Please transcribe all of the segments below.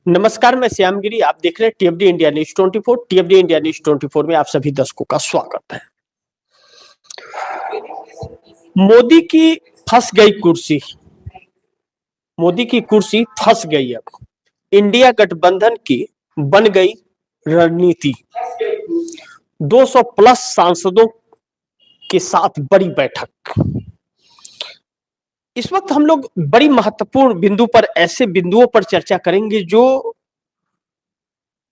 नमस्कार, मैं श्यामगिरी। आप देख रहे हैं टीएफडी इंडिया न्यूज 24। टीएफडी इंडिया न्यूज 24 में आप सभी दर्शकों का स्वागत है। मोदी की फंस गई कुर्सी। मोदी की कुर्सी फंस गई। अब इंडिया गठबंधन की बन गई रणनीति। 200 प्लस सांसदों के साथ बड़ी बैठक। इस वक्त हम लोग बड़ी महत्वपूर्ण बिंदु पर, ऐसे बिंदुओं पर चर्चा करेंगे जो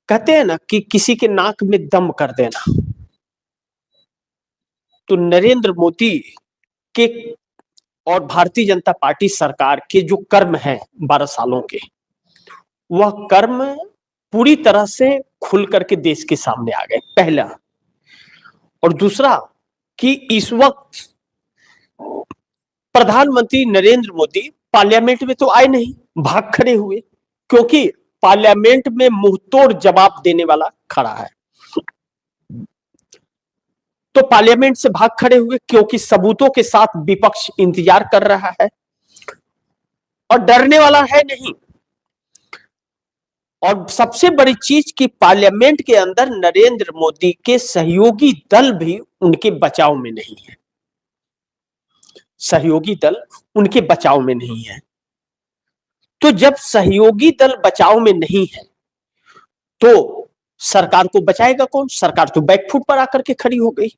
कहते हैं ना कि किसी के नाक में दम कर देना। तो नरेंद्र मोदी के और भारतीय जनता पार्टी सरकार के जो कर्म हैं 12 सालों के, वह कर्म पूरी तरह से खुल करके देश के सामने आ गए, पहला। और दूसरा कि इस वक्त प्रधानमंत्री नरेंद्र मोदी पार्लियामेंट में तो आए नहीं, भाग खड़े हुए, क्योंकि पार्लियामेंट में मुंहतोड़ जवाब देने वाला खड़ा है। तो पार्लियामेंट से भाग खड़े हुए क्योंकि सबूतों के साथ विपक्ष इंतजार कर रहा है और डरने वाला है नहीं। और सबसे बड़ी चीज कि पार्लियामेंट के अंदर नरेंद्र मोदी के सहयोगी दल भी उनके बचाव में नहीं है। सहयोगी दल उनके बचाव में नहीं है। तो जब सहयोगी दल बचाव में नहीं है तो सरकार को बचाएगा कौन? सरकार तो बैकफुट पर आकर के खड़ी हो गई।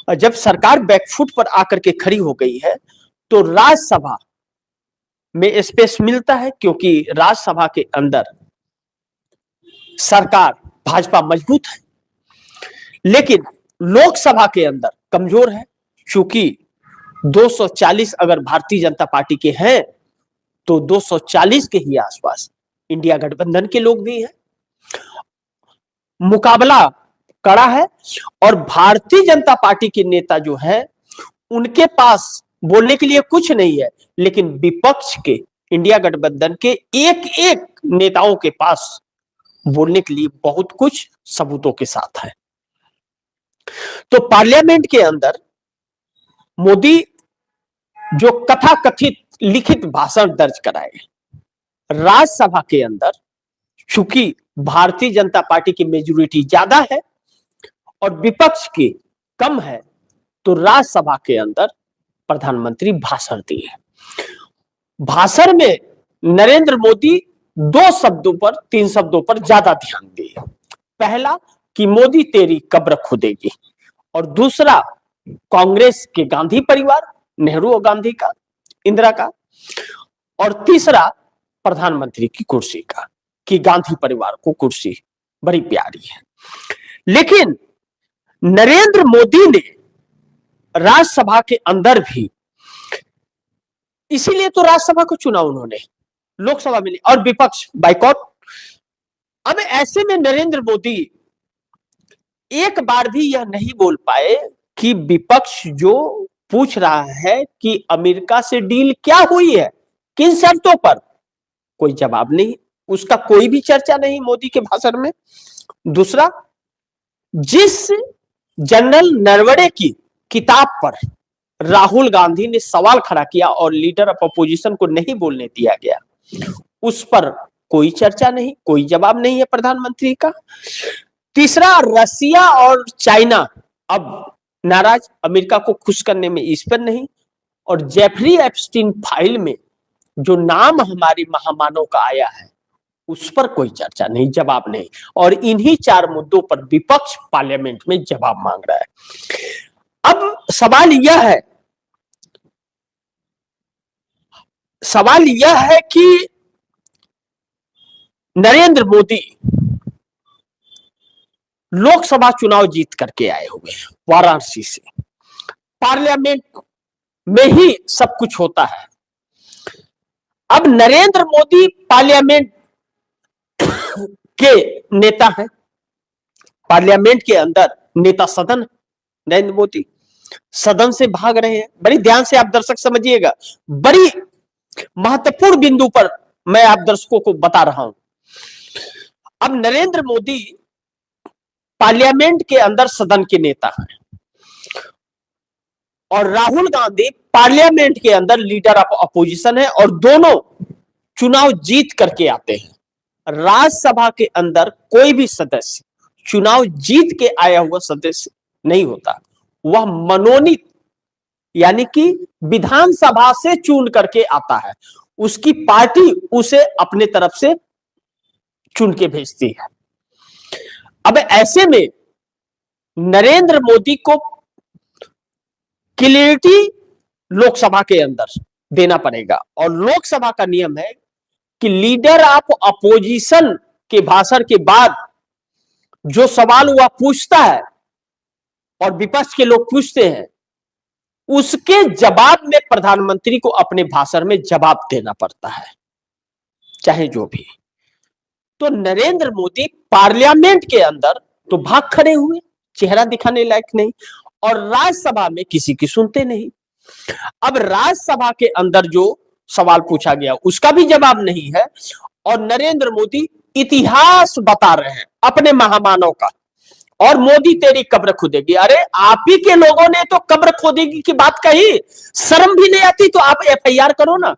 और जब सरकार बैकफुट पर आकर के खड़ी हो गई है तो राज्यसभा में स्पेस मिलता है, क्योंकि राज्यसभा के अंदर सरकार भाजपा मजबूत है, लेकिन लोकसभा के अंदर कमजोर है। क्योंकि 240 अगर भारतीय जनता पार्टी के हैं तो 240 के ही आसपास इंडिया गठबंधन के लोग भी हैं। मुकाबला कड़ा है और भारतीय जनता पार्टी के नेता जो है उनके पास बोलने के लिए कुछ नहीं है, लेकिन विपक्ष के, इंडिया गठबंधन के एक एक नेताओं के पास बोलने के लिए बहुत कुछ सबूतों के साथ है। तो पार्लियामेंट के अंदर मोदी जो कथाकथित लिखित भाषण दर्ज कराए, राज्यसभा के अंदर चूंकि भारतीय जनता पार्टी की मेजोरिटी ज्यादा है और विपक्ष की कम है, तो राज्यसभा के अंदर प्रधानमंत्री भाषण दिए। भाषण में नरेंद्र मोदी 2 शब्दों पर, 3 शब्दों पर ज्यादा ध्यान दिए। पहला कि मोदी तेरी कब्र खुदेगी, और दूसरा कांग्रेस के गांधी परिवार, नेहरू और गांधी का, इंदिरा का, और तीसरा प्रधानमंत्री की कुर्सी का, कि गांधी परिवार को कुर्सी बड़ी प्यारी है। लेकिन नरेंद्र मोदी ने राज्यसभा के अंदर भी, इसीलिए तो राज्यसभा को चुना उन्होंने, लोकसभा में नहीं, और विपक्ष बाइकॉट। अब ऐसे में नरेंद्र मोदी एक बार भी यह नहीं बोल पाए कि विपक्ष जो पूछ रहा है कि अमेरिका से डील क्या हुई है, किन शर्तों पर, कोई जवाब नहीं, उसका कोई भी चर्चा नहीं मोदी के भाषण में। दूसरा, जिस जनरल नरवणे की किताब पर राहुल गांधी ने सवाल खड़ा किया और लीडर ऑफ अपोजिशन को नहीं बोलने दिया गया, उस पर कोई चर्चा नहीं, कोई जवाब नहीं है प्रधानमंत्री का। तीसरा, रसिया और चाइना अब नाराज, अमेरिका को खुश करने में इस पर नहीं। और जेफरी एप्स्टीन फाइल में जो नाम हमारी महामानव का आया है उस पर कोई चर्चा नहीं, जवाब नहीं। और इन्हीं 4 मुद्दों पर विपक्ष पार्लियामेंट में जवाब मांग रहा है। अब सवाल यह है कि नरेंद्र मोदी लोकसभा चुनाव जीत करके आए हुए हैं वाराणसी से। पार्लियामेंट में ही सब कुछ होता है। अब नरेंद्र मोदी पार्लियामेंट के नेता हैं, पार्लियामेंट के अंदर नेता सदन, नरेंद्र मोदी सदन से भाग रहे हैं। बड़ी ध्यान से आप दर्शक समझिएगा, बड़ी महत्वपूर्ण बिंदु पर मैं आप दर्शकों को बता रहा हूं। अब नरेंद्र मोदी पार्लियामेंट के अंदर सदन के नेता हैं और राहुल गांधी पार्लियामेंट के अंदर लीडर ऑफ अपोजिशन है, और दोनों चुनाव जीत करके आते हैं। राज्यसभा के अंदर कोई भी सदस्य चुनाव जीत के आया हुआ सदस्य नहीं होता, वह मनोनीत यानी कि विधानसभा से चुन करके आता है, उसकी पार्टी उसे अपने तरफ से चुन के भेजती है। अब ऐसे में नरेंद्र मोदी को क्लियरिटी लोकसभा के अंदर देना पड़ेगा, और लोकसभा का नियम है कि लीडर ऑफ अपोजिशन के भाषण के बाद जो सवाल वह पूछता है और विपक्ष के लोग पूछते हैं, उसके जवाब में प्रधानमंत्री को अपने भाषण में जवाब देना पड़ता है, चाहे जो भी। तो नरेंद्र मोदी पार्लियामेंट के अंदर तो भाग खड़े हुए, चेहरा दिखाने लायक नहीं, और राज्यसभा में किसी की सुनते नहीं। अब राज्यसभा के अंदर जो सवाल पूछा गया उसका भी जवाब नहीं है, और नरेंद्र मोदी इतिहास बता रहे हैं अपने महामानव का, और मोदी तेरी कब्र खोदेगी। अरे आप ही के लोगों ने तो कब्र खोदेगी की बात कही, शर्म भी नहीं आती? तो आप एफआईआर करो ना।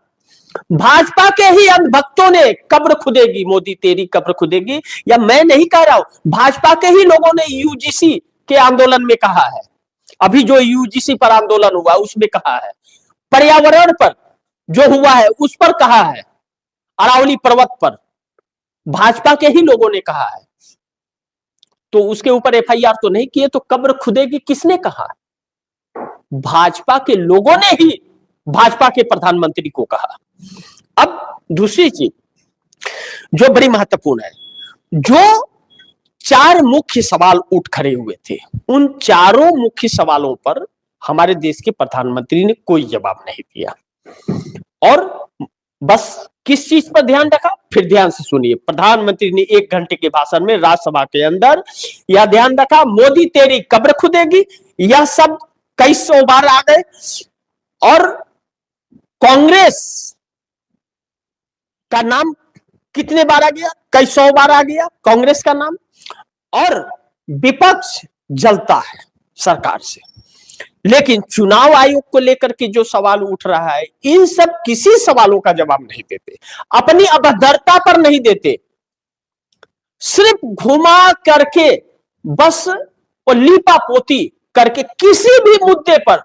भाजपा के ही अंधभक्तों ने कब्र खुदेगी, मोदी तेरी कब्र खुदेगी, या मैं नहीं कह रहा हूं, भाजपा के ही लोगों ने यूजीसी के आंदोलन में कहा है, अभी जो यूजीसी पर आंदोलन हुआ उसमें कहा है, पर्यावरण पर जो हुआ है उस पर कहा है, अरावली पर्वत पर भाजपा के ही लोगों ने कहा है, तो उसके ऊपर एफआईआर तो नहीं किए, तो कब्र खुदेगी किसने कहा? भाजपा के लोगों ने ही भाजपा के प्रधानमंत्री को कहा। अब दूसरी चीज जो बड़ी महत्वपूर्ण है, जो 4 मुख्य सवाल उठ खड़े हुए थे, उन चारों मुख्य सवालों पर हमारे देश के प्रधानमंत्री ने कोई जवाब नहीं दिया, और बस किस चीज पर ध्यान रखा? फिर ध्यान से सुनिए, प्रधानमंत्री ने 1 घंटे के भाषण में राज्यसभा के अंदर यह ध्यान रखा, मोदी तेरी कब्र खुदेगी, यह सब कई सौ बार आ गए, और कांग्रेस का नाम कितने बार आ गया? कई सौ बार आ गया कांग्रेस का नाम, और विपक्ष जलता है सरकार से। लेकिन चुनाव आयोग को लेकर के जो सवाल उठ रहा है, इन सब किसी सवालों का जवाब नहीं देते, अपनी अभद्रता पर नहीं देते, सिर्फ घुमा करके बस वो लीपा पोती करके किसी भी मुद्दे पर,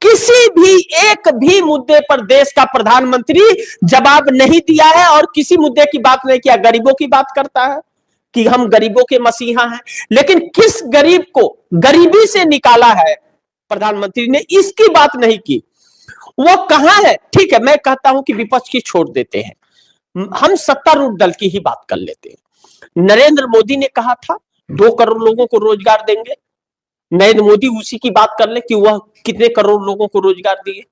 किसी भी एक भी मुद्दे पर देश का प्रधानमंत्री जवाब नहीं दिया है, और किसी मुद्दे की बात नहीं किया। गरीबों की बात करता है कि हम गरीबों के मसीहा हैं, लेकिन किस गरीब को गरीबी से निकाला है प्रधानमंत्री ने, इसकी बात नहीं की। वो कहां है? ठीक है, मैं कहता हूं कि विपक्ष की छोड़ देते हैं, हम सत्तारूढ़ दल की ही बात कर लेते हैं। नरेंद्र मोदी ने कहा था 2 करोड़ लोगों को रोजगार देंगे, नरेंद्र मोदी उसी की बात कर ले कि वह कितने करोड़ लोगों को रोजगार दिए।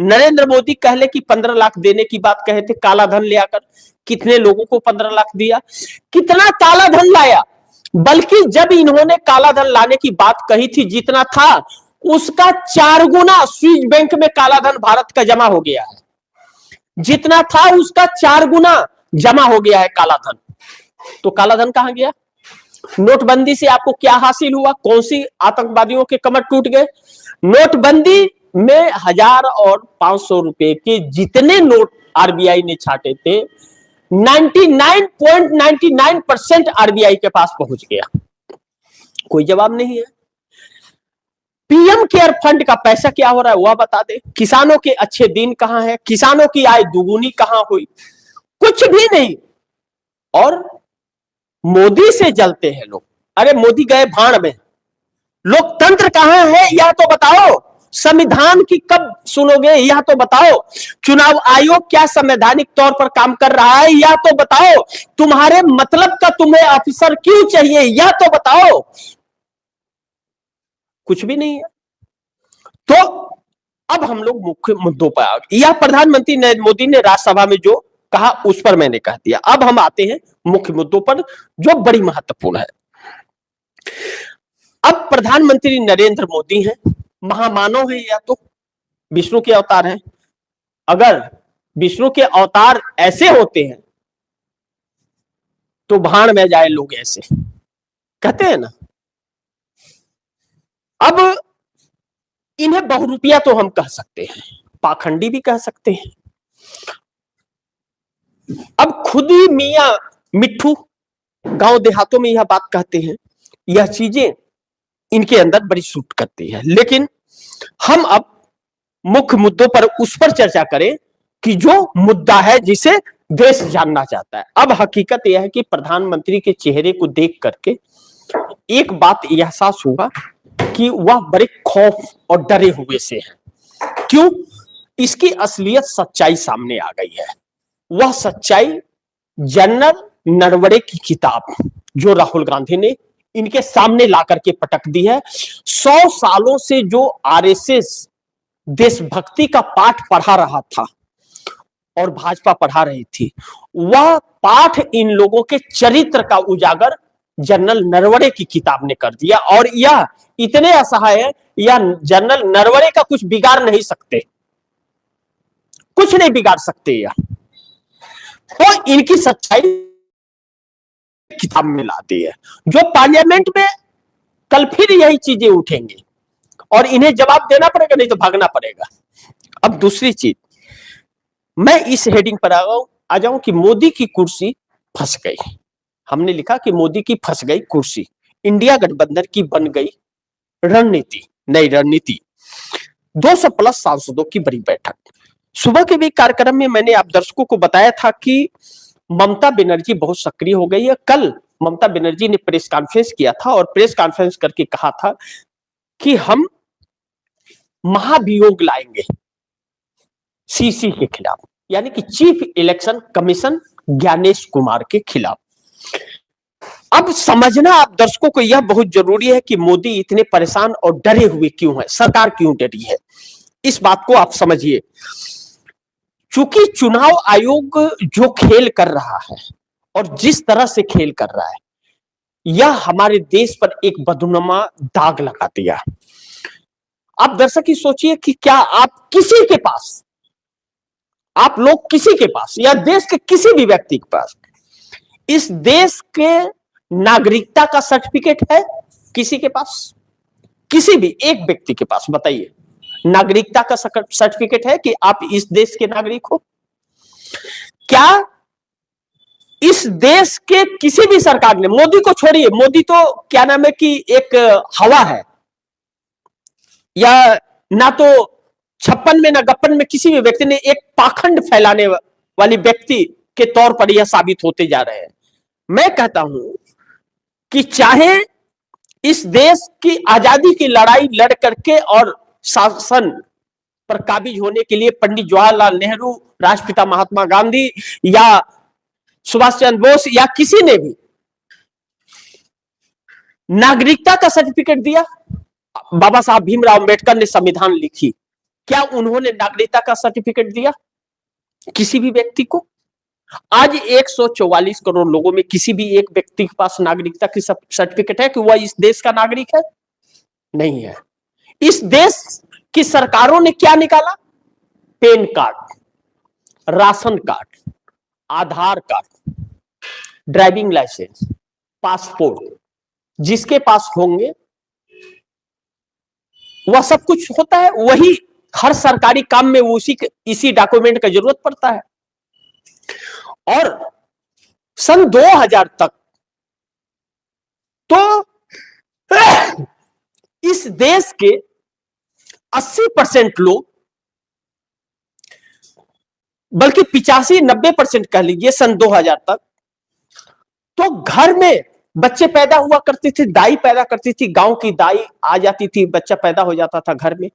नरेंद्र मोदी कह ले कि 15 लाख देने की बात कहे थे, काला धन ले आकर कितने लोगों को 15 लाख दिया? कितना काला धन लाया? बल्कि जब इन्होंने काला धन लाने की बात कही थी, जितना था उसका 4 गुना स्विस बैंक में काला धन भारत का जमा हो गया है, जितना था उसका 4 गुना जमा हो गया है काला धन। तो काला धन कहां गया? नोटबंदी से आपको क्या हासिल हुआ? कौन सी आतंकवादियों के कमर टूट गए? नोटबंदी में 1000 और 500 रुपए के जितने नोट आरबीआई ने छाटे थे, 99.99% आरबीआई के पास पहुंच गया, कोई जवाब नहीं है। पीएम केयर फंड का पैसा क्या हो रहा है वह बता दे। किसानों के अच्छे दिन कहां है? किसानों की आय दुगुनी कहां हुई? कुछ भी नहीं। और मोदी से जलते हैं लोग। अरे मोदी गए भाड़ में, लोकतंत्र कहां है यह तो बताओ, संविधान की कब सुनोगे यह तो बताओ, चुनाव आयोग क्या संवैधानिक तौर पर काम कर रहा है यह तो बताओ, तुम्हारे मतलब का तुम्हें ऑफिसर क्यों चाहिए यह तो बताओ। कुछ भी नहीं है। तो अब हम लोग मुख्य मुद्दों पर आ गए। यह प्रधानमंत्री नरेंद्र मोदी ने राज्यसभा में जो कहा उस पर मैंने कह दिया। अब हम आते हैं मुख्य मुद्दों पर जो बड़ी महत्वपूर्ण है। अब प्रधानमंत्री नरेंद्र मोदी हैं, महामानव है, या तो विष्णु के अवतार हैं। अगर विष्णु के अवतार ऐसे होते हैं तो भाड़ में जाए लोग, ऐसे कहते हैं ना। अब इन्हें बहुरूपिया तो हम कह सकते हैं, पाखंडी भी कह सकते हैं। अब खुद ही मियां मिट्ठू गांव देहातों में यह बात कहते हैं, यह चीजें इनके अंदर बड़ी सूट करती है। लेकिन हम अब मुख्य मुद्दों पर उस पर चर्चा करें कि जो मुद्दा है जिसे देश जानना चाहता है। अब हकीकत यह है कि प्रधानमंत्री के चेहरे को देख करके एक बात एहसास हुआ कि वह बड़े खौफ और डरे हुए से हैं। क्यों? इसकी असलियत सच्चाई सामने आ गई है। वह सच्चाई जनरल नरवणे की किताब जो राहुल गांधी ने इनके सामने ला करके पटक दी है। 100 सालों से जो आरएसएस देशभक्ति का पाठ पढ़ा रहा था और भाजपा पढ़ा रही थी, वह पाठ इन लोगों के चरित्र का उजागर जनरल नरवणे की किताब ने कर दिया। और यह इतने असहाय है, यह जनरल नरवणे का कुछ बिगाड़ नहीं सकते, कुछ नहीं बिगाड़ सकते। यह तो इनकी सच्चाई किताब में लाती है, जो पार्लियामेंट में कल फिर यही चीजें उठेंगी और इन्हें जवाब देना पड़ेगा, नहीं तो भागना पड़ेगा। अब दूसरी चीज, मैं इस हेडिंग पर आ जाऊं कि मोदी की कुर्सी फंस गई। हमने लिखा कि मोदी की फंस गई कुर्सी, इंडिया गठबंधन की बन गई रणनीति, नई रणनीति। 200 प्लस सांसदों की बड़ी बैठक। सुबह के भी कार्यक्रम में मैंने आप दर्शकों को बताया था कि ममता बनर्जी बहुत सक्रिय हो गई है। कल ममता बनर्जी ने प्रेस कॉन्फ्रेंस किया था और प्रेस कॉन्फ्रेंस करके कहा था कि हम महाभियोग लाएंगे सीसी के खिलाफ, यानी कि chief election commission Gyanesh Kumar के खिलाफ। अब समझना आप दर्शकों को यह बहुत जरूरी है कि मोदी इतने परेशान और डरे हुए क्यों है, सरकार क्यों डरी है, इस बात को आप समझिए। चूंकि चुनाव आयोग जो खेल कर रहा है और जिस तरह से खेल कर रहा है, यह हमारे देश पर एक बदनुमा दाग लगा दिया। आप दर्शक ही सोचिए कि क्या आप किसी के पास, आप लोग किसी के पास या देश के किसी भी व्यक्ति के पास इस देश के नागरिकता का सर्टिफिकेट है? किसी के पास, किसी भी एक व्यक्ति के पास बताइए, नागरिकता का सर्टिफिकेट है कि आप इस देश के नागरिक हो? क्या इस देश के किसी भी सरकार ने, मोदी को छोड़िए, मोदी तो क्या नाम है कि एक हवा है, या ना तो 56 में ना गप्पन में किसी भी व्यक्ति ने एक पाखंड फैलाने वाली व्यक्ति के तौर पर यह साबित होते जा रहे हैं। मैं कहता हूं कि चाहे इस देश की आजादी की लड़ाई लड़ करके और शासन पर काबिज होने के लिए पंडित जवाहरलाल नेहरू, राष्ट्रपिता महात्मा गांधी या सुभाष चंद्र बोस या किसी ने भी नागरिकता का सर्टिफिकेट दिया? बाबा साहब भीमराव अंबेडकर ने संविधान लिखी, क्या उन्होंने नागरिकता का सर्टिफिकेट दिया किसी भी व्यक्ति को? आज 144 करोड़ लोगों में किसी भी एक व्यक्ति के पास नागरिकता की सर्टिफिकेट है कि वह इस देश का नागरिक है? नहीं है। इस देश की सरकारों ने क्या निकाला? पैन कार्ड, राशन कार्ड, आधार कार्ड, ड्राइविंग लाइसेंस, पासपोर्ट, जिसके पास होंगे वह सब कुछ होता है, वही हर सरकारी काम में वो इसी डॉक्यूमेंट का जरूरत पड़ता है। और सन 2000 तक तो इस देश के 80% लोग, बल्कि 85-90% कह लीजिए, सन 2000 तक तो घर में बच्चे पैदा हुआ करते थे, दाई पैदा करती थी, गांव की दाई आ जाती थी, बच्चा पैदा हो जाता था घर में,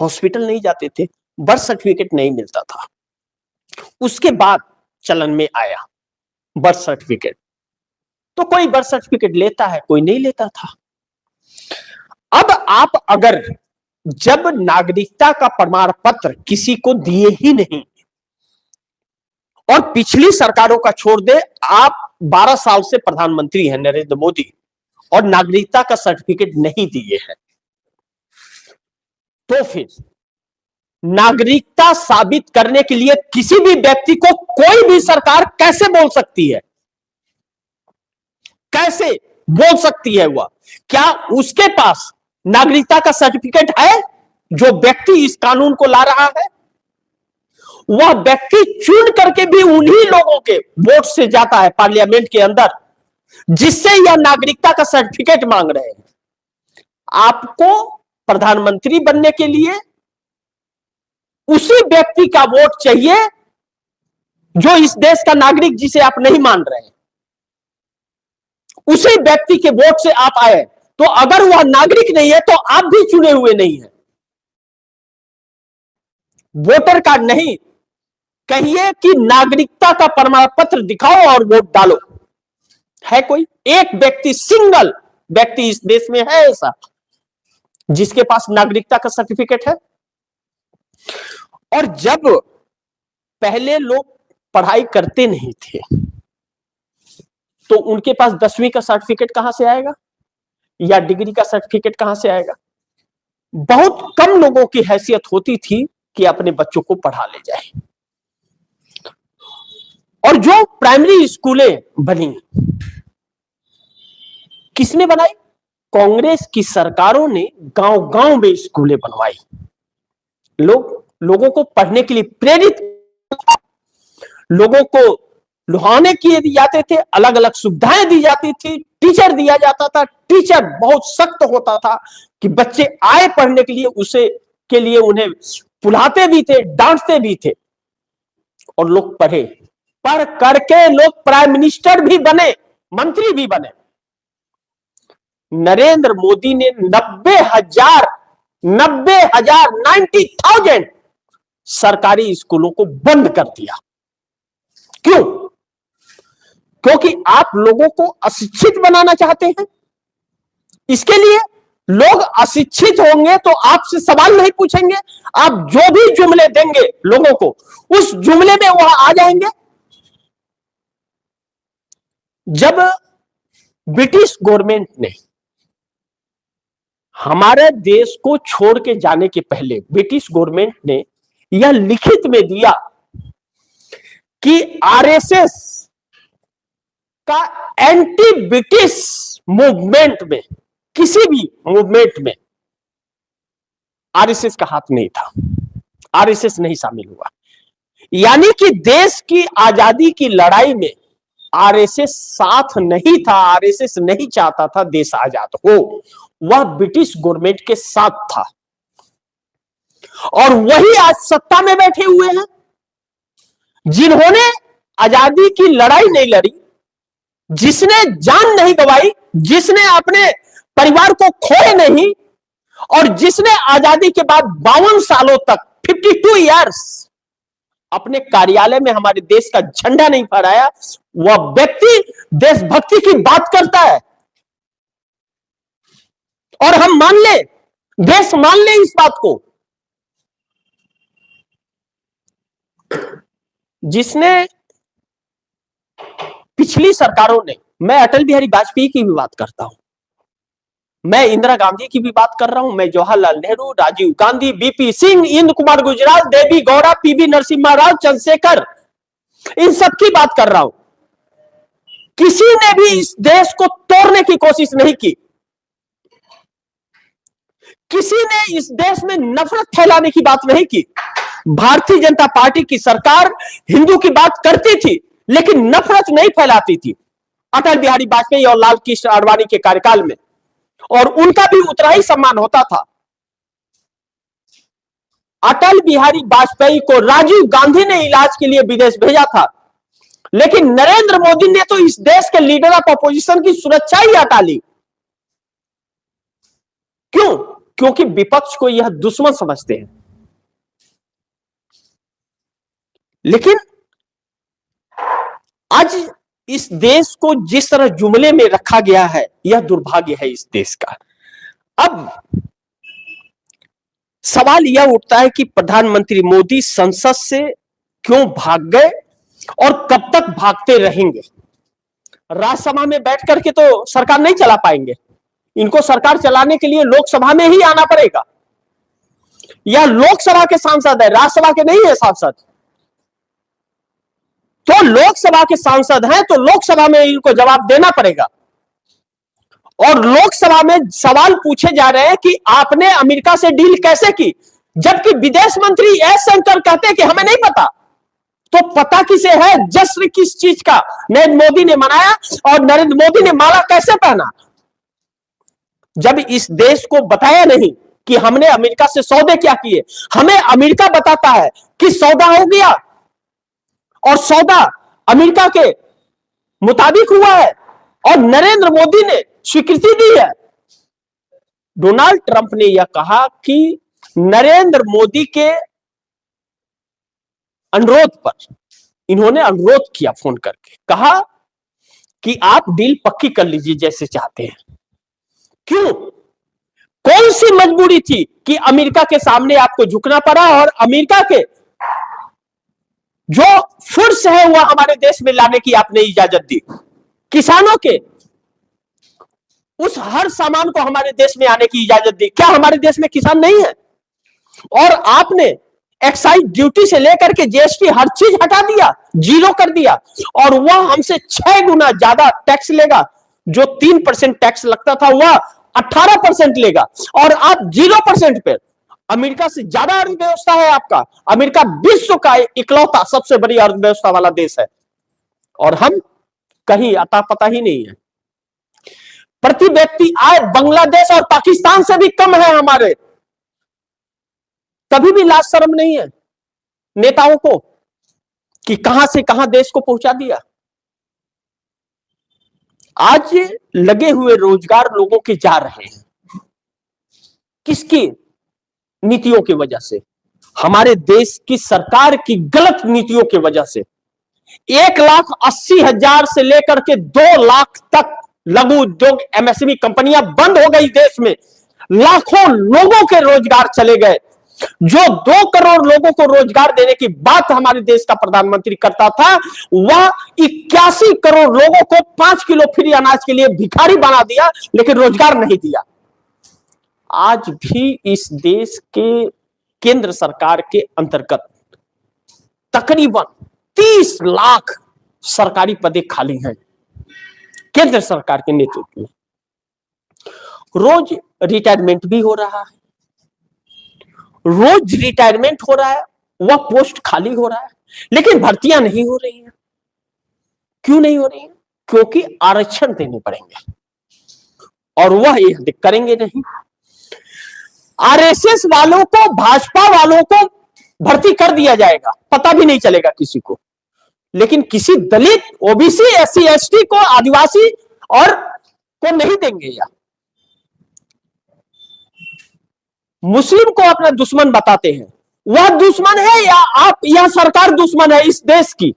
हॉस्पिटल नहीं जाते थे, बर्थ सर्टिफिकेट नहीं मिलता था। उसके बाद चलन में आया बर्थ सर्टिफिकेट, तो कोई बर्थ सर्टिफिकेट लेता है, कोई नहीं लेता था। अब आप अगर जब नागरिकता का प्रमाण पत्र किसी को दिए ही नहीं, और पिछली सरकारों का छोड़ दे, आप 12 साल से प्रधानमंत्री हैं नरेंद्र मोदी और नागरिकता का सर्टिफिकेट नहीं दिए हैं, तो फिर नागरिकता साबित करने के लिए किसी भी व्यक्ति को कोई भी सरकार कैसे बोल सकती है? कैसे बोल सकती है वह? क्या उसके पास नागरिकता का सर्टिफिकेट है जो व्यक्ति इस कानून को ला रहा है? वह व्यक्ति चुन करके भी उन्हीं लोगों के वोट से जाता है पार्लियामेंट के अंदर, जिससे यह नागरिकता का सर्टिफिकेट मांग रहे हैं। आपको प्रधानमंत्री बनने के लिए उसी व्यक्ति का वोट चाहिए जो इस देश का नागरिक जिसे आप नहीं मान रहे हैं। उसी व्यक्ति के वोट से आप आए, तो अगर वह नागरिक नहीं है तो आप भी चुने हुए नहीं है। वोटर कार्ड नहीं, कहिए कि नागरिकता का प्रमाण पत्र दिखाओ और वोट डालो। है कोई एक व्यक्ति, सिंगल व्यक्ति इस देश में है ऐसा जिसके पास नागरिकता का सर्टिफिकेट है? और जब पहले लोग पढ़ाई करते नहीं थे तो उनके पास 10वीं का सर्टिफिकेट कहां से आएगा या डिग्री का सर्टिफिकेट कहां से आएगा? बहुत कम लोगों की हैसियत होती थी कि अपने बच्चों को पढ़ा ले जाए। और जो प्राइमरी स्कूलें बनी, किसने बनाई? कांग्रेस की सरकारों ने गांव-गांव में स्कूलें बनवाई। लोगों को पढ़ने के लिए प्रेरित, लोगों को लुभाने किए जाते थे, अलग अलग सुविधाएं दी जाती थी, टीचर दिया जाता था। टीचर बहुत सख्त होता था कि बच्चे आए पढ़ने के लिए, उसे के लिए उन्हें पुलाते भी थे, डांटते भी थे, और लोग पढ़े। पढ़ करके लोग प्राइम मिनिस्टर भी बने, मंत्री भी बने। नरेंद्र मोदी ने 90,000 सरकारी स्कूलों को बंद कर दिया। क्यों? क्योंकि आप लोगों को अशिक्षित बनाना चाहते हैं। इसके लिए लोग अशिक्षित होंगे तो आपसे सवाल नहीं पूछेंगे, आप जो भी जुमले देंगे लोगों को, उस जुमले में वह आ जाएंगे। जब ब्रिटिश गवर्नमेंट ने हमारे देश को छोड़ के जाने के पहले ब्रिटिश गवर्नमेंट ने यह लिखित में दिया कि आरएसएस का एंटी ब्रिटिश मूवमेंट में, किसी भी मूवमेंट में आरएसएस का हाथ नहीं था, आरएसएस नहीं शामिल हुआ। यानी कि देश की आजादी की लड़ाई में आरएसएस साथ नहीं था, आरएसएस नहीं चाहता था देश आजाद हो, वह ब्रिटिश गवर्नमेंट के साथ था। और वही आज सत्ता में बैठे हुए हैं जिन्होंने आजादी की लड़ाई नहीं लड़ी, जिसने जान नहीं गंवाई, जिसने अपने परिवार को खोए नहीं, और जिसने आजादी के बाद 52 सालों तक 52 इयर्स अपने कार्यालय में हमारे देश का झंडा नहीं फहराया, वह व्यक्ति देशभक्ति की बात करता है। और हम मान ले, देश मान ले इस बात को। जिसने पिछली सरकारों ने, मैं अटल बिहारी वाजपेयी की भी बात करता हूं, मैं इंदिरा गांधी की भी बात कर रहा हूं, मैं जवाहरलाल नेहरू, राजीव गांधी, बीपी सिंह, इंद्र कुमार गुजराल, देवी गौड़ा, पीवी नरसिम्हा राव, चंद्रशेखर, इन सब की बात कर रहा हूं। किसी ने भी इस देश को तोड़ने की कोशिश नहीं की। किसी ने इस देश में नफरत फैलाने की बात नहीं की। भारतीय जनता पार्टी की सरकार हिंदू की बात करती थी लेकिन नफरत नहीं फैलाती थी। अटल बिहारी वाजपेयी और लाल कृष्ण आडवाणी के कार्यकाल में, और उनका भी उतना ही सम्मान होता था। अटल बिहारी वाजपेयी को राजीव गांधी ने इलाज के लिए विदेश भेजा था, लेकिन नरेंद्र मोदी ने तो इस देश के लीडर ऑफ अपोजिशन की सुरक्षा ही हटा ली। क्यों? क्योंकि विपक्ष को यह दुश्मन समझते हैं। लेकिन आज इस देश को जिस तरह जुमले में रखा गया है, यह दुर्भाग्य है इस देश का। अब सवाल यह उठता है कि प्रधानमंत्री मोदी संसद से क्यों भाग गए और कब तक भागते रहेंगे? राज्यसभा में बैठ करके तो सरकार नहीं चला पाएंगे। इनको सरकार चलाने के लिए लोकसभा में ही आना पड़ेगा। यह लोकसभा के सांसद है, राज्यसभा के नहीं है सांसद। तो लोकसभा के सांसद हैं तो लोकसभा में इनको जवाब देना पड़ेगा। और लोकसभा में सवाल पूछे जा रहे हैं कि आपने अमेरिका से डील कैसे की, जबकि विदेश मंत्री एस शंकर कहते हैं कि हमें नहीं पता। तो पता किसे है जश्न किस चीज का नरेंद्र मोदी ने मनाया, और नरेंद्र मोदी ने माला कैसे पहना? जब इस देश को बताया नहीं कि हमने अमेरिका से सौदे क्या किए। हमें अमेरिका बताता है कि सौदा हो गया, और सौदा अमेरिका के मुताबिक हुआ है, और नरेंद्र मोदी ने स्वीकृति दी है। डोनाल्ड ट्रंप ने यह कहा कि नरेंद्र मोदी के अनुरोध पर, इन्होंने अनुरोध किया फोन करके, कहा कि आप डील पक्की कर लीजिए जैसे चाहते हैं। क्यों? कौन सी मजबूरी थी कि अमेरिका के सामने आपको झुकना पड़ा, और अमेरिका के जो फूड्स है वह हमारे देश में लाने की आपने इजाजत दी, किसानों के उस हर सामान को हमारे देश में आने की इजाजत दी। क्या हमारे देश में किसान नहीं है? और आपने एक्साइज ड्यूटी से लेकर के जीएसटी हर चीज हटा दिया, जीरो कर दिया, और वह हमसे 6 गुना ज्यादा टैक्स लेगा। जो 3% टैक्स लगता था वह 18% लेगा, और आप 0% पे। अमेरिका से ज्यादा अर्थव्यवस्था है आपका। अमेरिका विश्व का इकलौता सबसे बड़ी अर्थव्यवस्था वाला देश है, और हम कहीं अता पता ही नहीं है। प्रति व्यक्ति आय बांग्लादेश और पाकिस्तान से भी कम है हमारे। तभी भी लाज शर्म नहीं है नेताओं को कि कहां से कहां देश को पहुंचा दिया। आज लगे हुए रोजगार लोगों के जा रहे हैं, किसकी नीतियों की वजह से? हमारे देश की सरकार की गलत नीतियों की वजह से। 1,80,000 से लेकर के 2 लाख तक लघु उद्योग एमएसएमई कंपनियां बंद हो गई देश में। लाखों लोगों के रोजगार चले गए। जो 2 करोड़ लोगों को रोजगार देने की बात हमारे देश का प्रधानमंत्री करता था, वह 81 करोड़ लोगों को 5 किलो फ्री अनाज के लिए भिखारी बना दिया, लेकिन रोजगार नहीं दिया। आज भी इस देश के केंद्र सरकार के अंतर्गत तकरीबन 30 लाख सरकारी पदे खाली हैं केंद्र सरकार के नेतृत्व में। रोज रिटायरमेंट भी हो रहा है, रोज रिटायरमेंट हो रहा है, वह पोस्ट खाली हो रहा है, लेकिन भर्तियां नहीं हो रही हैं। क्यों नहीं हो रही हैं? क्योंकि आरक्षण देने पड़ेंगे, और वह यह करेंगे नहीं। आरएसएस वालों को, भाजपा वालों को भर्ती कर दिया जाएगा, पता भी नहीं चलेगा किसी को, लेकिन किसी दलित, ओबीसी, एससी, एसटी को, आदिवासी और को नहीं देंगे। या मुस्लिम को अपना दुश्मन बताते हैं, वह दुश्मन है या आप, यह सरकार दुश्मन है इस देश की,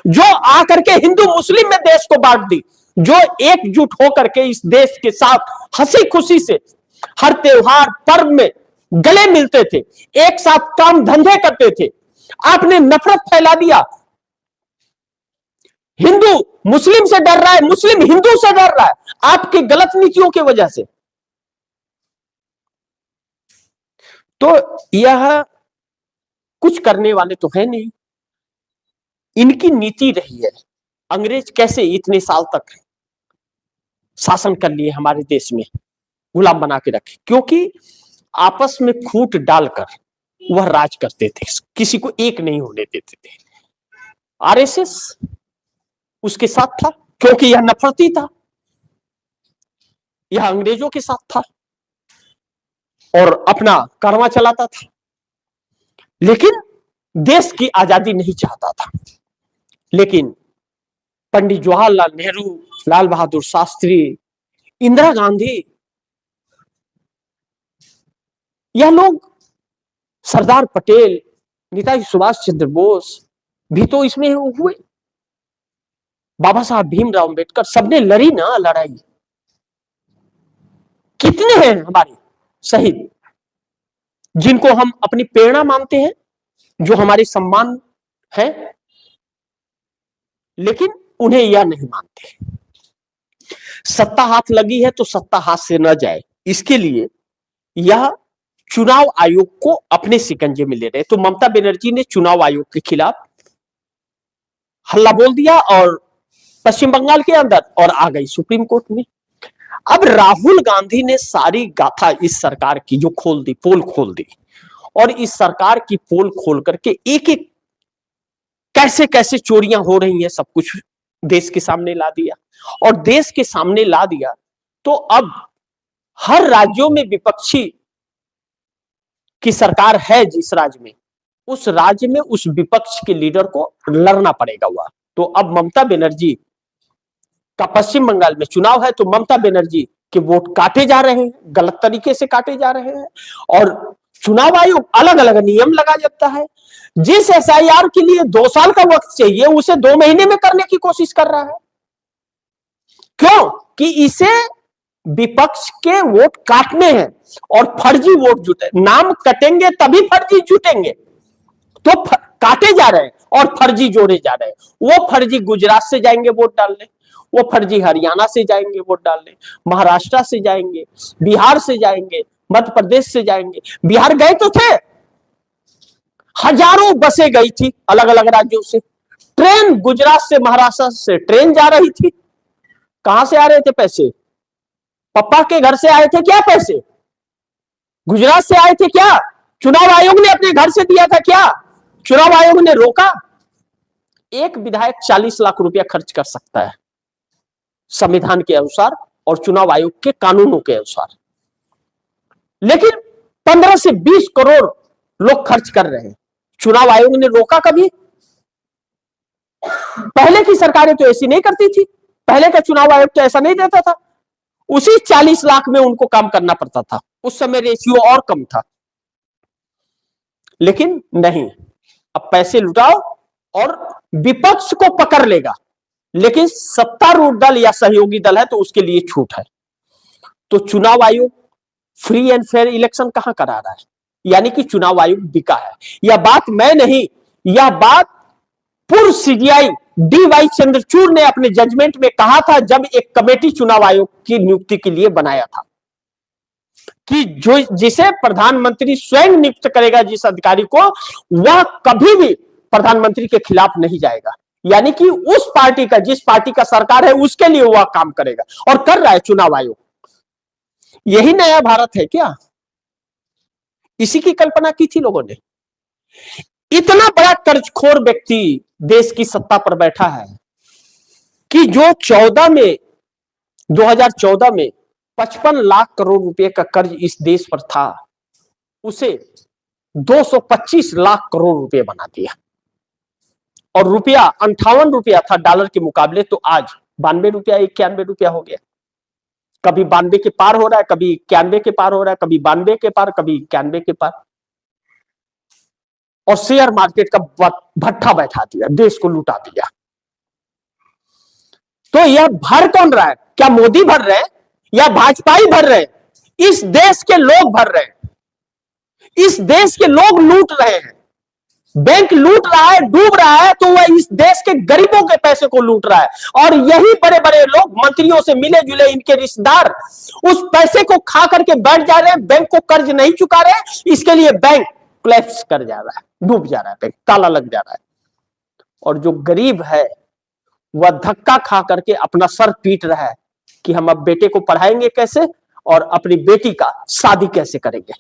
जो आकर के हिंदू मुस्लिम में देश को बांट दी, जो एकजुट होकर के इस देश के साथ हंसी खुशी से हर त्योहार पर्व में गले मिलते थे, एक साथ काम धंधे करते थे। आपने नफरत फैला दिया। हिंदू मुस्लिम से डर रहा है, मुस्लिम हिंदू से डर रहा है, आपकी गलत नीतियों की वजह से। तो यह कुछ करने वाले तो है नहीं, इनकी नीति रही है। अंग्रेज कैसे इतने साल तक शासन कर लिए हमारे देश में, गुलाम बना के रखे, क्योंकि आपस में फूट डालकर वह राज करते थे, किसी को एक नहीं होने देते थे। आरएसएस उसके साथ था, क्योंकि यह नफरती था, यह अंग्रेजों के साथ था और अपना कारवां चलाता था, लेकिन देश की आजादी नहीं चाहता था। लेकिन पंडित जवाहरलाल नेहरू, लाल बहादुर शास्त्री, इंदिरा गांधी, यह लोग, सरदार पटेल, नेताजी सुभाष चंद्र बोस भी तो इसमें हुए, बाबा साहब भीमराव अंबेडकर, सबने लड़ी ना लड़ाई। कितने हैं हमारे शहीद जिनको हम अपनी प्रेरणा मानते हैं, जो हमारे सम्मान है, लेकिन उन्हें यह नहीं मानते। सत्ता हाथ लगी है तो सत्ता हाथ से न जाए, इसके लिए यह चुनाव आयोग को अपने शिकंजे में ले रहे। तो ममता बनर्जी ने चुनाव आयोग के खिलाफ हल्ला बोल दिया और पश्चिम बंगाल के अंदर, और आ गई सुप्रीम कोर्ट में। अब राहुल गांधी ने सारी गाथा इस सरकार की जो खोल दी, पोल खोल दी, और इस सरकार की पोल खोल करके एक एक कैसे कैसे चोरियां हो रही हैं, सब कुछ देश के सामने ला दिया। और देश के सामने ला दिया तो अब हर राज्यों में विपक्षी की सरकार है, जिस राज्य में, उस राज्य में उस विपक्ष के लीडर को लड़ना पड़ेगा हुआ। तो अब ममता बनर्जी का पश्चिम बंगाल में चुनाव है, तो ममता बनर्जी के वोट काटे जा रहे हैं, गलत तरीके से काटे जा रहे हैं। और चुनाव आयोग अलग अलग नियम लगा देता है। जिस एसआईआर के लिए 2 साल का वक्त चाहिए, उसे 2 महीने में करने की कोशिश कर रहा है। क्यों? कि इसे विपक्ष के वोट काटने हैं और फर्जी वोट जुटे, नाम कटेंगे तभी फर्जी जुटेंगे। तो काटे जा रहे हैं और फर्जी जोड़े जा रहे हैं। वो फर्जी गुजरात से जाएंगे वोट डालने, वो फर्जी हरियाणा से जाएंगे वोट डालने, महाराष्ट्र से जाएंगे, बिहार से जाएंगे, मध्य प्रदेश से जाएंगे। बिहार गए तो थे, हजारों बसें गई थी अलग अलग राज्यों से, ट्रेन गुजरात से महाराष्ट्र से ट्रेन जा रही थी। कहां से आ रहे थे पैसे? पप्पा के घर से आए थे क्या पैसे? गुजरात से आए थे क्या? चुनाव आयोग ने अपने घर से दिया था क्या? चुनाव आयोग ने रोका? एक विधायक 40 लाख रुपया खर्च कर सकता है संविधान के अनुसार और चुनाव आयोग के कानूनों के अनुसार, लेकिन 15 से 20 करोड़ लोग खर्च कर रहे हैं। चुनाव आयोग ने रोका कभी? पहले की सरकारें तो ऐसी नहीं करती थी, पहले का चुनाव आयोग तो ऐसा नहीं देता था। उसी 40 लाख में उनको काम करना पड़ता था, उस समय रेशियो और कम था। लेकिन नहीं, अब पैसे लुटाओ और विपक्ष को पकड़ लेगा, लेकिन सत्तारूढ़ दल या सहयोगी दल है तो उसके लिए छूट है। तो चुनाव आयोग फ्री एंड फेयर इलेक्शन कहां करा रहा है? यानी कि चुनाव आयोग बिका है। यह बात मैं नहीं, यह बात पूर्व सीजीआई डी.वाई. चंद्रचूड़ ने अपने जजमेंट में कहा था, जब एक कमेटी चुनाव आयोग की नियुक्ति के लिए बनाया था, कि जो जिसे प्रधानमंत्री स्वयं नियुक्त करेगा, जिस अधिकारी को, वह कभी भी प्रधानमंत्री के खिलाफ नहीं जाएगा। यानी कि उस पार्टी का, जिस पार्टी का सरकार है, उसके लिए वह काम करेगा, और कर रहा है चुनाव आयोग। यही नया भारत है क्या? इसी की कल्पना की थी लोगों ने। इतना बड़ा कर्जखोर व्यक्ति देश की सत्ता पर बैठा है कि जो 2014 में 55 लाख करोड़ रुपए का कर्ज इस देश पर था, उसे 225 लाख करोड़ रुपए बना दिया। और रुपया 58 रुपया था डॉलर के मुकाबले, तो आज 92 रुपया 91 रुपया हो गया। कभी 92 के पार हो रहा है, कभी 91 के पार हो रहा है, कभी 92 के पार, कभी 91 के पार। और शेयर मार्केट का भट्ठा बैठा दिया, देश को लुटा दिया। तो यह भर कौन रहा है? क्या मोदी भर रहे हैं या भाजपा ही भर रहे हैं? इस देश के लोग भर रहे हैं। इस देश के लोग लूट रहे हैं। बैंक लूट रहा है, डूब रहा है, तो वह इस देश के गरीबों के पैसे को लूट रहा है। और यही बड़े बड़े लोग, मंत्रियों से मिले जुले इनके रिश्तेदार, उस पैसे को खा करके बैठ जा रहे हैं, बैंक को कर्ज नहीं चुका रहे। इसके लिए बैंक कोलैप्स कर जा रहा है, डूब जा रहा है, बैंक ताला लग जा रहा है। और जो गरीब है वह धक्का खा करके अपना सर पीट रहा है कि हम अब बेटे को पढ़ाएंगे कैसे और अपनी बेटी का शादी कैसे करेंगे।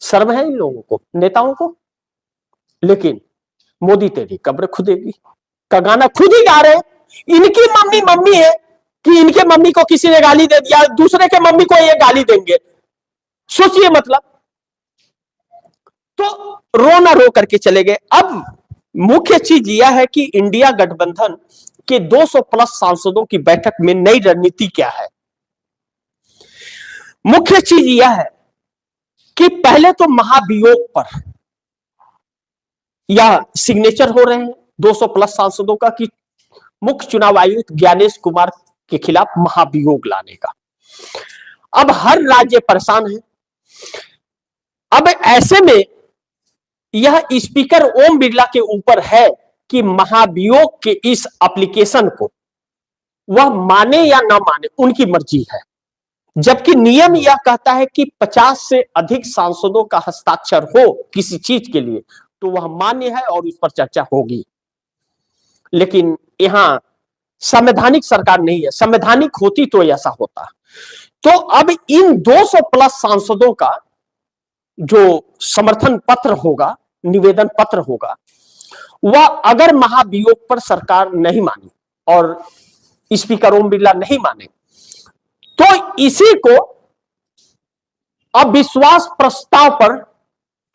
शर्म है इन लोगों को, नेताओं को। लेकिन मोदी तेरी कब्र खुदेगी का गाना खुद ही गा रहे हैं। इनकी मम्मी मम्मी है कि इनके मम्मी को किसी ने गाली दे दिया, दूसरे के मम्मी को ये गाली देंगे। सोचिए, मतलब। तो रो ना रो करके चले गए। अब मुख्य चीज यह है कि इंडिया गठबंधन के 200 प्लस सांसदों की बैठक में नई रणनीति क्या है। मुख्य चीज यह है कि पहले तो महाभियोग पर या सिग्नेचर हो रहे हैं 200 प्लस सांसदों का कि मुख्य चुनाव आयुक्त ज्ञानेश कुमार के खिलाफ महाभियोग लाने का। अब हर राज्य परेशान है। अब ऐसे में यह स्पीकर ओम बिरला के ऊपर है कि महाभियोग के इस एप्लीकेशन को वह माने या ना माने, उनकी मर्जी है। जबकि नियम यह कहता है कि 50 से अधिक सांसदों का हस्ताक्षर हो किसी चीज के लिए तो वह मान्य है और उस पर चर्चा होगी। लेकिन यहां संवैधानिक सरकार नहीं है। संवैधानिक होती तो ऐसा होता। तो अब इन 200 प्लस सांसदों का जो समर्थन पत्र होगा, निवेदन पत्र होगा, वह अगर महाभियोग पर सरकार नहीं मानी और स्पीकर ओम बिरला नहीं माने तो इसी को अविश्वास प्रस्ताव पर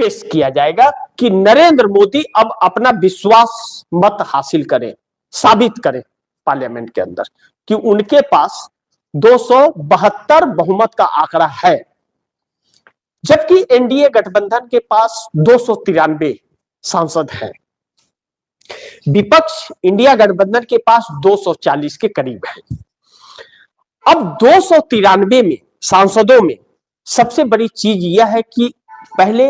पेश किया जाएगा कि नरेंद्र मोदी अब अपना विश्वास मत हासिल करें, साबित करें पार्लियामेंट के अंदर कि उनके पास 272 बहुमत का आंकड़ा है, जबकि एनडीए गठबंधन के पास 293 सांसद हैं। विपक्ष इंडिया गठबंधन के पास 240 के करीब है। अब 293 में सांसदों में सबसे बड़ी चीज यह है कि पहले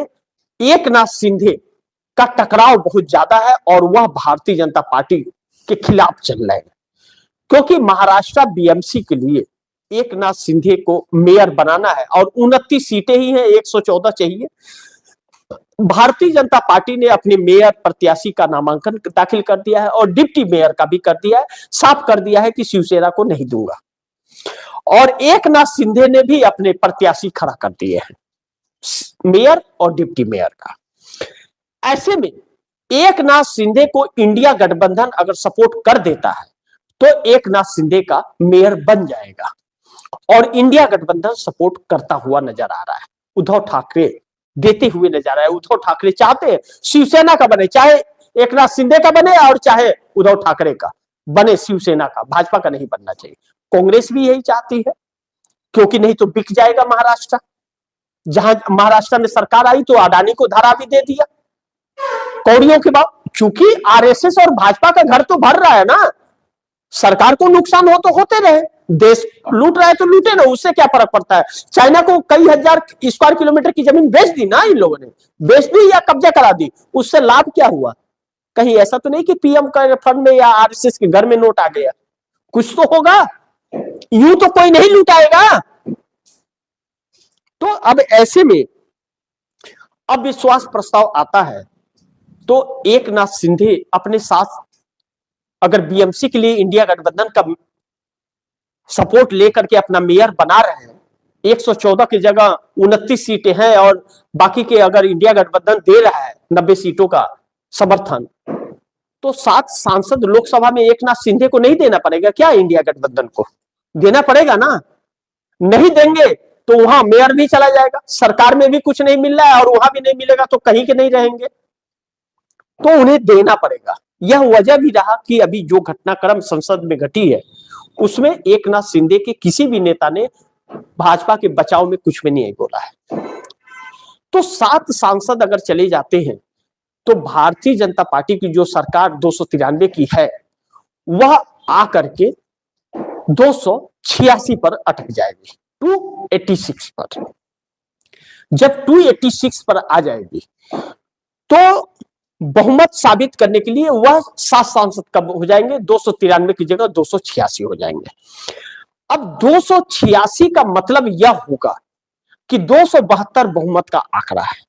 एकनाथ शिंदे का टकराव बहुत ज्यादा है और वह भारतीय जनता पार्टी के खिलाफ चल रहे हैं, क्योंकि महाराष्ट्र बीएमसी के लिए एकनाथ शिंदे को मेयर बनाना है और 29 सीटें ही हैं, 114 चाहिए। भारतीय जनता पार्टी ने अपने मेयर प्रत्याशी का नामांकन दाखिल कर दिया है और डिप्टी मेयर का भी कर दिया है, साफ कर दिया है कि शिवसेना को नहीं दूंगा। और एकनाथ शिंदे ने भी अपने प्रत्याशी खड़ा कर दिए हैं, मेयर और डिप्टी मेयर का। ऐसे में एकनाथ शिंदे को इंडिया गठबंधन अगर सपोर्ट कर देता है तो एकनाथ शिंदे का मेयर बन जाएगा और इंडिया गठबंधन सपोर्ट करता हुआ नजर आ रहा है, उद्धव ठाकरे देते हुए नजर आ रहा है। उद्धव ठाकरे चाहते हैं शिवसेना का बने, चाहे एकनाथ शिंदे का बने और चाहे उद्धव ठाकरे का बने, शिवसेना का, भाजपा का नहीं बनना चाहिए। कांग्रेस भी यही चाहती है, क्योंकि नहीं तो बिक जाएगा महाराष्ट्र। जहां महाराष्ट्र में सरकार आई तो अडानी को धारा भी दे दिया कौड़ियों के बाद, चूंकि आरएसएस और भाजपा का घर तो भर रहा है ना, सरकार को नुकसान हो तो होते रहे, देश लूट रहा है तो लूटे ना, उससे क्या फर्क पड़ता है। चाइना को कई हजार स्क्वायर किलोमीटर की जमीन बेच दी ना इन लोगों ने, बेच दी या कब्जा करा दी, उससे लाभ क्या हुआ? कहीं ऐसा तो नहीं कि पीएम का फंड में या आरएसएस के घर में नोट आ गया, कुछ तो होगा, यूं तो कोई नहीं लुटाएगा। तो अब ऐसे में अविश्वास प्रस्ताव आता है तो एकनाथ शिंदे अपने साथ अगर बीएमसी के लिए इंडिया गठबंधन का सपोर्ट लेकर के अपना मेयर बना रहे हैं, 114 की जगह 29 सीटें हैं और बाकी के अगर इंडिया गठबंधन दे रहा है 90 सीटों का समर्थन, तो 7 सांसद लोकसभा में एकनाथ शिंदे को नहीं देना पड़ेगा क्या? इंडिया गठबंधन को देना पड़ेगा ना। नहीं देंगे तो वहां मेयर भी चला जाएगा, सरकार में भी कुछ नहीं मिल रहा है और वहां भी नहीं मिलेगा तो कहीं के नहीं रहेंगे, तो उन्हें देना पड़ेगा। यह वजह भी रहा कि अभी जो घटनाक्रम संसद में घटी है उसमें एकनाथ शिंदे के किसी भी नेता ने भाजपा के बचाव में कुछ भी नहीं बोला है। तो 7 सांसद अगर चले जाते हैं तो भारतीय जनता पार्टी की जो सरकार 293 की है वह आकर के 286 पर अटक जाएगी, 286 पर। जब 286 पर आ जाएगी तो बहुमत साबित करने के लिए वह 7 सांसद कब हो जाएंगे? 293 की जगह 286 हो जाएंगे। अब 286 का मतलब यह होगा कि 272 बहुमत का आंकड़ा है।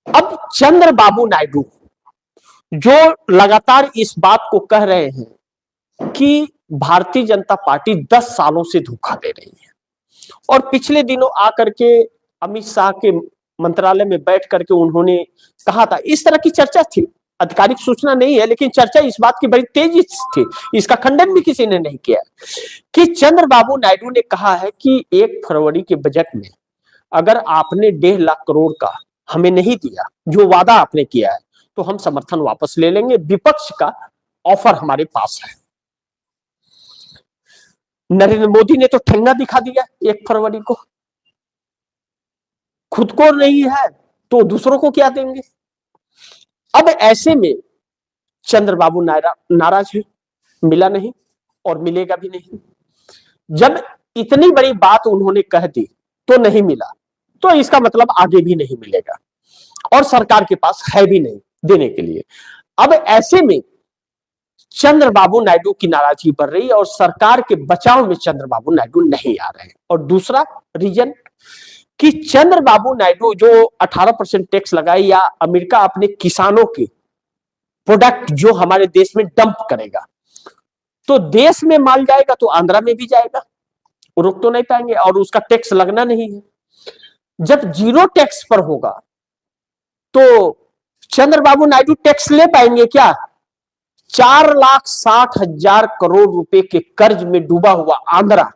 अब चंद्रबाबू नायडू जो लगातार इस बात को कह रहे हैं कि भारतीय जनता पार्टी 10 सालों से धोखा दे रही है, और पिछले दिनों आकर के अमित शाह के मंत्रालय में बैठ करके उन्होंने कहा था, इस तरह की चर्चा थी, आधिकारिक सूचना नहीं है लेकिन चर्चा इस बात की बड़ी तेजी थी, इसका खंडन भी किसी ने नहीं किया, कि चंद्रबाबू नायडू ने कहा है कि 1 फरवरी के बजट में अगर आपने 1.5 लाख करोड़ का हमें नहीं दिया जो वादा आपने किया है तो हम समर्थन वापस ले लेंगे, विपक्ष का ऑफर हमारे पास है। नरेंद्र मोदी ने तो ठेंगा दिखा दिया 1 फरवरी को, खुद को नहीं है तो दूसरों को क्या देंगे। अब ऐसे में चंद्रबाबू नाराज है, मिला नहीं और मिलेगा भी नहीं। जब इतनी बड़ी बात उन्होंने कह दी तो नहीं मिला, तो इसका मतलब आगे भी नहीं मिलेगा और सरकार के पास है भी नहीं देने के लिए। अब ऐसे में चंद्रबाबू नायडू की नाराजगी बढ़ रही है और सरकार के बचाव में चंद्रबाबू नायडू नहीं आ रहे हैं। और दूसरा रीजन कि चंद्रबाबू नायडू जो 18% टैक्स लगाए, या अमेरिका अपने किसानों के प्रोडक्ट जो हमारे देश में डंप करेगा तो देश में माल जाएगा तो आंध्रा में भी जाएगा, रुक तो नहीं पाएंगे और उसका टैक्स लगना नहीं है। जब 0 टैक्स पर होगा तो चंद्रबाबू नायडू टैक्स ले पाएंगे क्या? 4,60,000 करोड़ रुपए के कर्ज में डूबा हुआ आंध्रा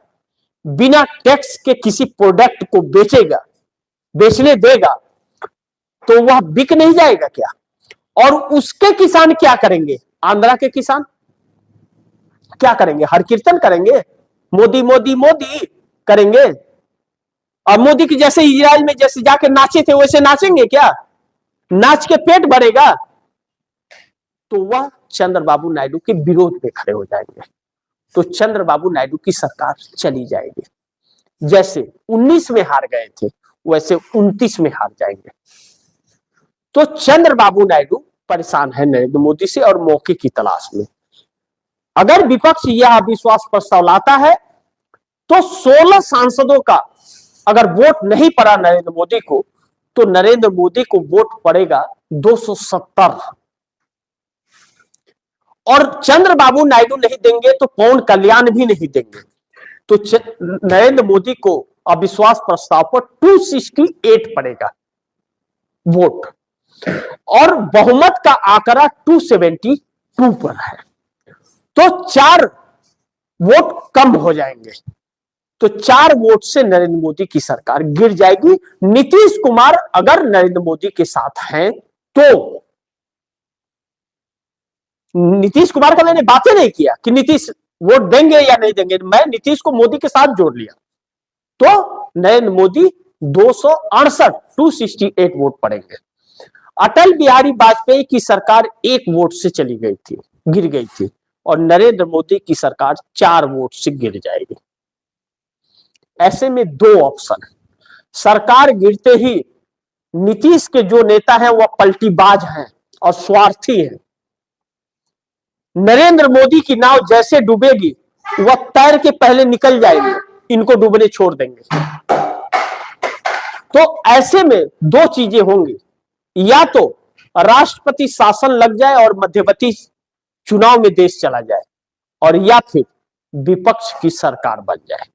बिना टैक्स के किसी प्रोडक्ट को बेचने देगा तो वह बिक नहीं जाएगा क्या? और उसके किसान क्या करेंगे? आंध्रा के किसान क्या करेंगे? हर कीर्तन करेंगे, मोदी मोदी मोदी करेंगे। और मोदी की जैसे इजराइल में जैसे जाके नाचे थे वैसे नाचेंगे क्या? नाच के पेट भरेगा? तो वह चंद्रबाबू नायडू के विरोध में खड़े हो जाएंगे, तो चंद्रबाबू नायडू की सरकार चली जाएगी। जैसे 19 में हार गए थे वैसे 29 में हार जाएंगे। तो चंद्रबाबू नायडू परेशान है नरेंद्र मोदी से और मौके की तलाश में। अगर विपक्ष यह अविश्वास प्रस्ताव लाता है तो 16 सांसदों का अगर वोट नहीं पड़ा नरेंद्र मोदी को, तो नरेंद्र मोदी को वोट पड़ेगा 270। और चंद्रबाबू नायडू नहीं देंगे तो पवन कल्याण भी नहीं देंगे। तो नरेंद्र मोदी को अविश्वास प्रस्ताव पर 268 पड़ेगा वोट, और बहुमत का आंकड़ा 272 पर है। तो 4 वोट कम हो जाएंगे, तो 4 वोट से नरेंद्र मोदी की सरकार गिर जाएगी। नीतीश कुमार अगर नरेंद्र मोदी के साथ हैं तो नीतीश कुमार का मैंने बातें नहीं किया कि नीतीश वोट देंगे या नहीं देंगे, मैं नीतीश को मोदी के साथ जोड़ लिया, तो नरेंद्र मोदी 268 वोट पड़ेंगे। अटल बिहारी वाजपेयी की सरकार 1 वोट से चली गई थी, गिर गई थी, और नरेंद्र मोदी की सरकार 4 वोट से गिर जाएगी। ऐसे में 2 ऑप्शन, सरकार गिरते ही नीतीश के जो नेता हैं वह पलटीबाज हैं और स्वार्थी हैं। नरेंद्र मोदी की नाव जैसे डूबेगी वह तैर के पहले निकल जाएंगे, इनको डूबने छोड़ देंगे। तो ऐसे में 2 चीजें होंगी, या तो राष्ट्रपति शासन लग जाए और मध्यवर्ती चुनाव में देश चला जाए, और या फिर विपक्ष की सरकार बन जाए।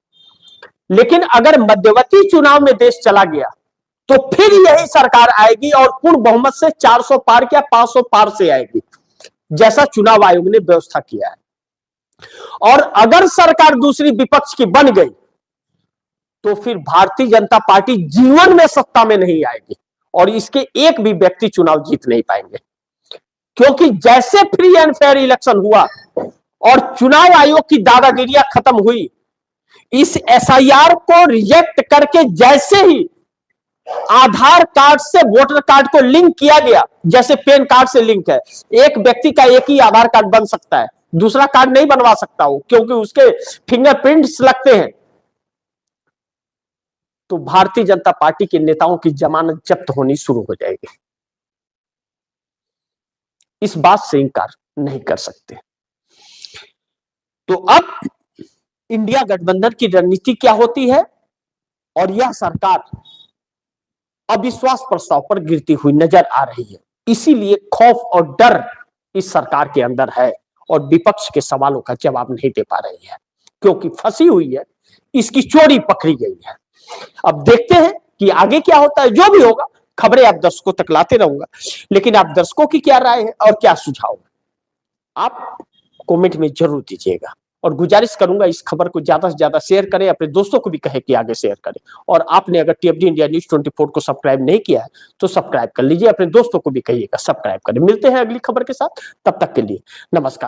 लेकिन अगर मध्यवर्ती चुनाव में देश चला गया तो फिर यही सरकार आएगी और पूर्ण बहुमत से 400 पार या 500 पार से आएगी, जैसा चुनाव आयोग ने व्यवस्था किया है। और अगर सरकार दूसरी विपक्ष की बन गई तो फिर भारतीय जनता पार्टी जीवन में सत्ता में नहीं आएगी और इसके एक भी व्यक्ति चुनाव जीत नहीं पाएंगे, क्योंकि जैसे फ्री एंड फेयर इलेक्शन हुआ और चुनाव आयोग की दादागिरियां खत्म हुई, इस एसआईआर को रिजेक्ट करके जैसे ही आधार कार्ड से वोटर कार्ड को लिंक किया गया, जैसे पैन कार्ड से लिंक है, एक व्यक्ति का एक ही आधार कार्ड बन सकता है, दूसरा कार्ड नहीं बनवा सकता हो क्योंकि उसके फिंगरप्रिंट्स लगते हैं। तो भारतीय जनता पार्टी के नेताओं की जमानत जब्त होनी शुरू हो जाएगी। इस बात से इनकार नहीं कर सकते। तो अब इंडिया गठबंधन की रणनीति क्या होती है, और यह सरकार अविश्वास प्रस्ताव पर गिरती हुई नजर आ रही है। इसीलिए खौफ और डर इस सरकार के अंदर है और विपक्ष के सवालों का जवाब नहीं दे पा रही है, क्योंकि फंसी हुई है, इसकी चोरी पकड़ी गई है। अब देखते हैं कि आगे क्या होता है। जो भी होगा खबरें आप दर्शकों तक लाते रहूंगा, लेकिन आप दर्शकों की क्या राय है और क्या सुझाव है आप कमेंट में जरूर दीजिएगा। और गुजारिश करूंगा इस खबर को ज्यादा से ज्यादा शेयर करें, अपने दोस्तों को भी कहें कि आगे शेयर करें। और आपने अगर टीएफडी इंडिया न्यूज 24 को सब्सक्राइब नहीं किया है तो सब्सक्राइब कर लीजिए, अपने दोस्तों को भी कहिएगा सब्सक्राइब करें। मिलते हैं अगली खबर के साथ, तब तक के लिए नमस्कार।